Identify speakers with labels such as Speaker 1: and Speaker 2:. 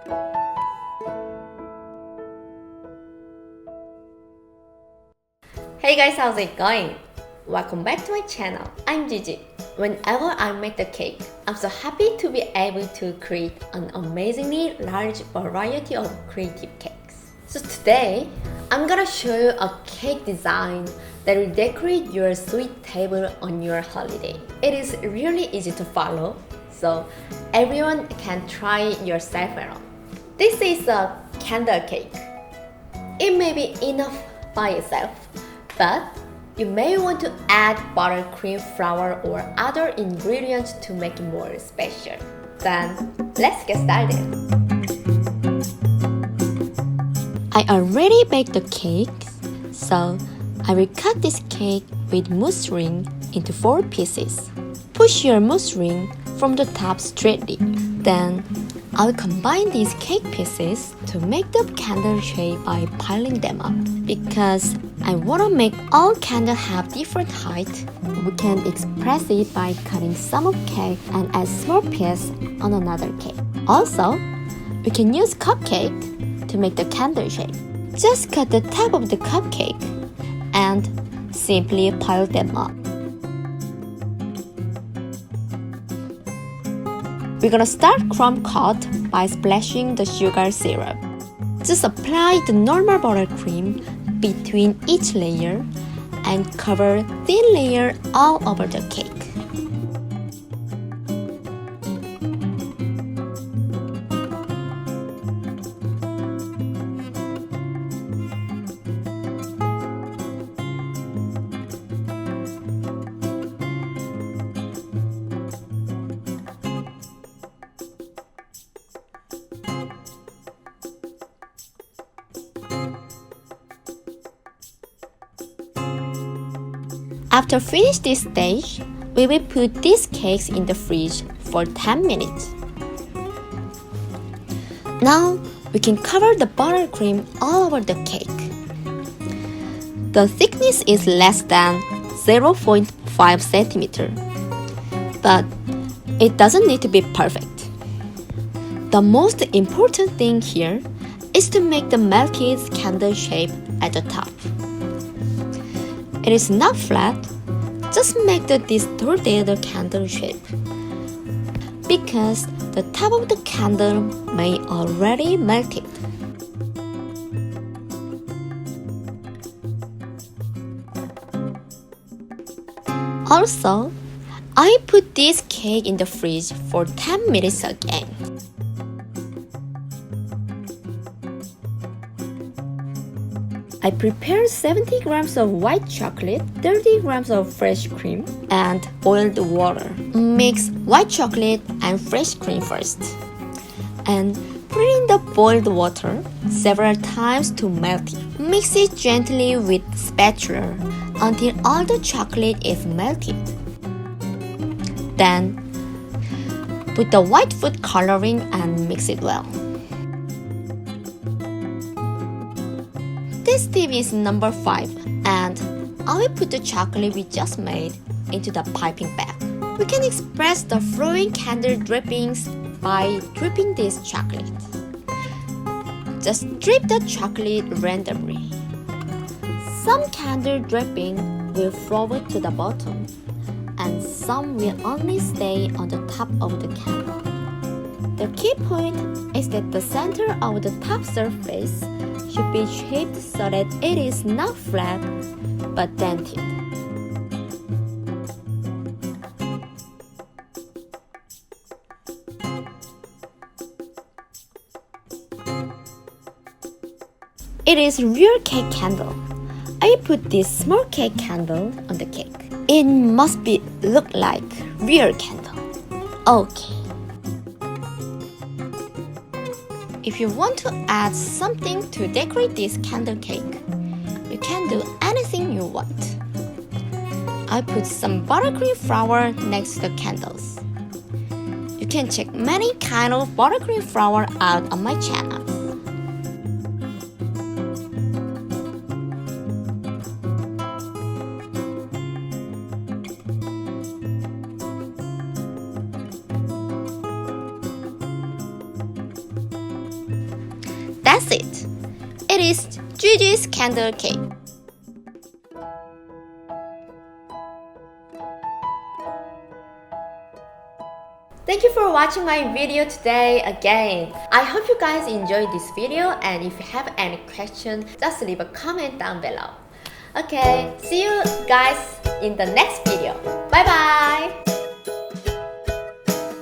Speaker 1: Hey guys, how's it going? Welcome back to my channel. I'm Gigi. Whenever I make the cake, I'm so happy to be able to create an amazingly large variety of creative cakes. So today, I'm gonna show you a cake design that will decorate your sweet table on your holiday. It is really easy to follow, so everyone can try yourself at home. This is a candle cake. It may be enough by itself, but you may want to add buttercream, flour, or other ingredients to make it more special. Then, let's get started. I already baked the cake, so I will cut this cake with mousse ring into 4 pieces. Push your mousse ring from the top straightly. Then, I'll combine these cake pieces to make the candle shape by piling them up. Because I want to make all candles have different height, we can express it by cutting some of cake and add small piece on another cake. Also, we can use cupcake to make the candle shape. Just cut the top of the cupcake and simply pile them up. We're gonna start crumb coat by splashing the sugar syrup. Just apply the normal buttercream between each layer and cover thin layer all over the cake. After finish this stage, we will put these cakes in the fridge for 10 minutes. Now, we can cover the buttercream all over the cake. The thickness is less than 0.5 cm, but it doesn't need to be perfect. The most important thing here is to make the melted candle shape at the top. It is not flat, just make the distorted candle shape. Because the top of the candle may already melted. Also, I put this cake in the fridge for 10 minutes again. I prepared 70 grams of white chocolate, 30 grams of fresh cream, and boiled water. Mix white chocolate and fresh cream first. And put in the boiled water several times to melt it. Mix it gently with spatula until all the chocolate is melted. Then, put the white food coloring and mix it well. This tip is number 5, and I will put the chocolate we just made into the piping bag. We can express the flowing candle drippings by dripping this chocolate. Just drip the chocolate randomly. Some candle dripping will flow to the bottom, and some will only stay on the top of the candle. The key point is that the center of the top surface should be shaped so that it is not flat but dented. It is real cake candle. I put this small cake candle on the cake. It must look like real candle. Okay. If you want to add something to decorate this candle cake, you can do anything you want. I put some buttercream flour next to the candles. You can check many kind of buttercream flour out on my channel. that's it. It is G.G.'s candle cake. Thank you for watching my video today again. I hope you guys enjoyed this video, and if you have any questions, just leave a comment down below. Okay, see you guys in the next video. Bye bye!